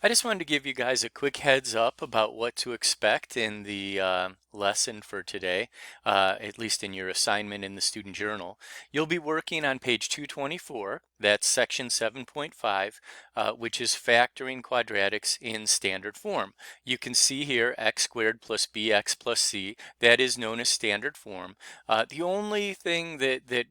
I just wanted to give you guys a quick heads up about what to expect in the lesson for today, at least in your assignment in the student journal. You'll be working on page 224, that's section 7.5, which is factoring quadratics in standard form. You can see here x squared plus bx plus c, that is known as standard form. The only thing that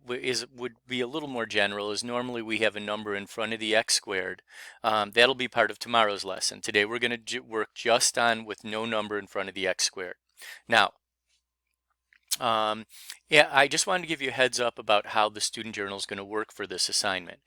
would be a little more general is normally we have a number in front of the x squared. That'll be part of tomorrow's lesson. Today we're going to work just on with no number in front of the x squared. Now, yeah, I just wanted to give you a heads up about how the student journal is going to work for this assignment.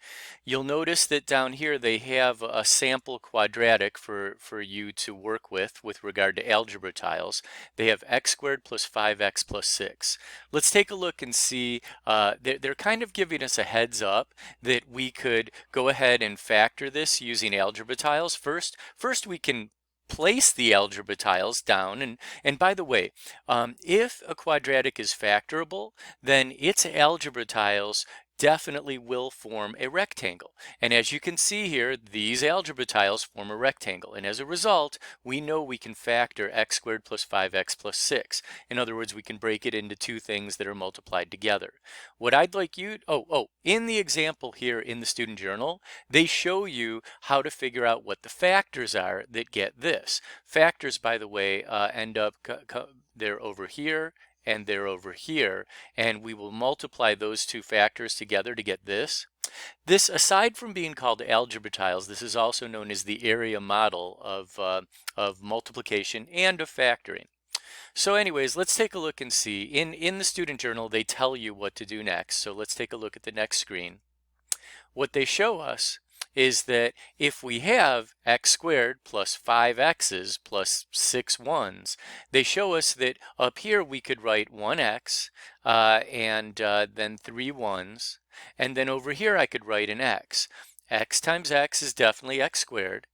You'll notice that down here they have a sample quadratic for you to work with regard to algebra tiles. They have x squared plus 5x plus 6. Let's take a look and see, they're kind of giving us a heads up that we could go ahead and factor this using algebra tiles. First we can place the algebra tiles down. And by the way, if a quadratic is factorable, then its algebra tiles definitely will form a rectangle. And as you can see here, these algebra tiles form a rectangle. And as a result, we know we can factor x squared plus 5x plus 6. In other words, we can break it into two things that are multiplied together. What I'd like you, in the example here in the student journal, they show you how to figure out what the factors are that get this. Factors, by the way, end up, they're over here and they're over here, and we will multiply those two factors together to get this. This, aside from being called algebra tiles, this is also known as the area model of multiplication and of factoring. So anyways, let's take a look and see. In the student journal, they tell you what to do next. So let's take a look at the next screen. What they show us is that if we have x squared plus 5x's plus 6 ones, they show us that up here we could write 1x and then 3 ones, and then over here I could write an x. X times x is definitely x squared.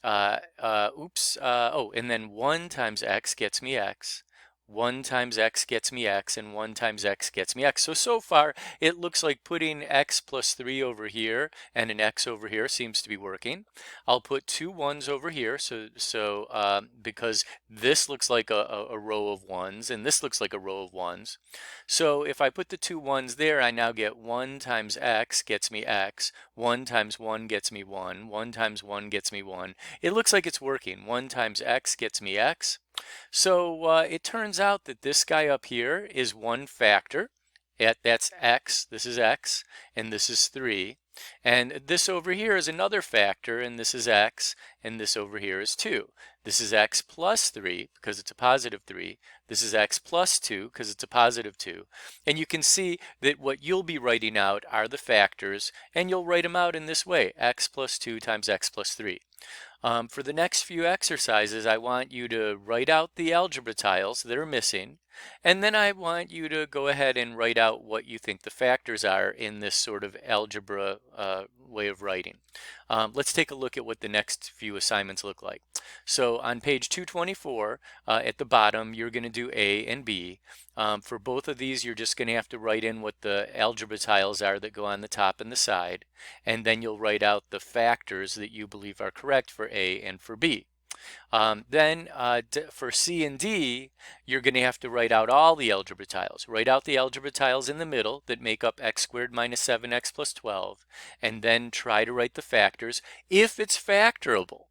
And then 1 times x gets me x. 1 times x gets me x, and 1 times x gets me x. So far, it looks like putting x plus 3 over here and an x over here seems to be working. I'll put two 1s over here, because this looks like a row of 1s, and this looks like a row of 1s. So if I put the two 1s there, I now get 1 times x gets me x, 1 times 1 gets me 1, 1 times 1 gets me 1. It looks like it's working. 1 times x gets me x. So it turns out that this guy up here is one factor. That's x, this is x, and this is 3. And this over here is another factor, and this is x, and this over here is 2. This is x plus 3 because it's a positive 3. This is x plus 2 because it's a positive 2. And you can see that what you'll be writing out are the factors, and you'll write them out in this way, x plus 2 times x plus 3. For the next few exercises, I want you to write out the algebra tiles that are missing, and then I want you to go ahead and write out what you think the factors are in this sort of algebra way of writing. Let's take a look at what the next few assignments look like. So on page 224, at the bottom, you're going to do A and B. For both of these, you're just going to have to write in what the algebra tiles are that go on the top and the side, and then you'll write out the factors that you believe are correct for A and for B. Then for C and D, you're going to have to write out all the algebra tiles. Write out the algebra tiles in the middle that make up x squared minus 7x plus 12, and then try to write the factors if it's factorable.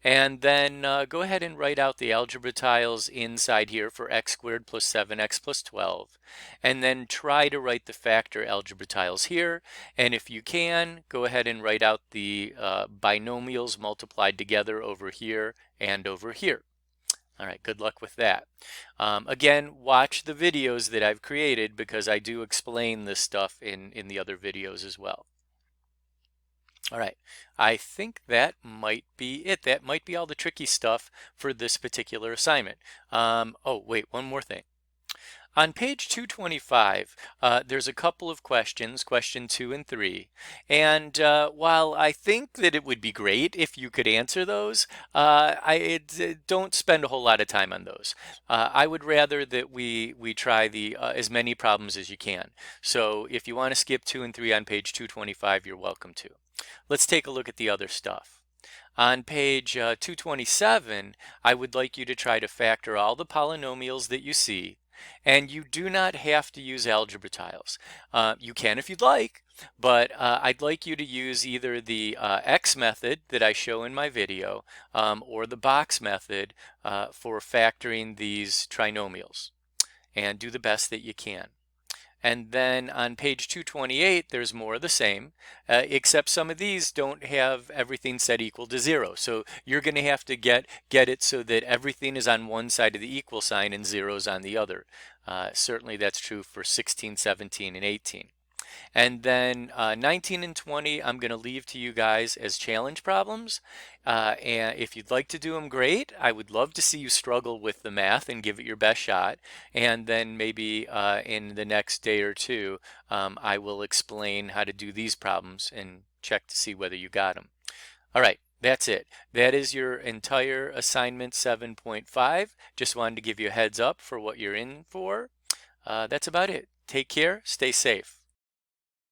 And then go ahead and write out the algebra tiles inside here for x squared plus 7x plus 12. And then try to write the factor algebra tiles here. And if you can, go ahead and write out the binomials multiplied together over here and over here. All right, good luck with that. Again, watch the videos that I've created because I do explain this stuff in the other videos as well. All right, I think that might be it. That might be all the tricky stuff for this particular assignment. Oh, wait, one more thing. On page 225, there's a couple of questions, question 2 and 3. And while I think that it would be great if you could answer those, don't spend a whole lot of time on those. I would rather that we try as many problems as you can. So if you want to skip 2 and 3 on page 225, you're welcome to. Let's take a look at the other stuff. On page 227, I would like you to try to factor all the polynomials that you see, and you do not have to use algebra tiles. You can if you'd like, but I'd like you to use either the X method that I show in my video or the box method for factoring these trinomials, and do the best that you can. And then on page 228, there's more of the same, except some of these don't have everything set equal to 0. So you're going to have to get it so that everything is on one side of the equal sign and 0's on the other. Certainly that's true for 16, 17, and 18. And then 19 and 20, I'm going to leave to you guys as challenge problems. And if you'd like to do them, great. I would love to see you struggle with the math and give it your best shot. And then maybe in the next day or two, I will explain how to do these problems and check to see whether you got them. All right. That's it. That is your entire assignment 7.5. Just wanted to give you a heads up for what you're in for. That's about it. Take care. Stay safe.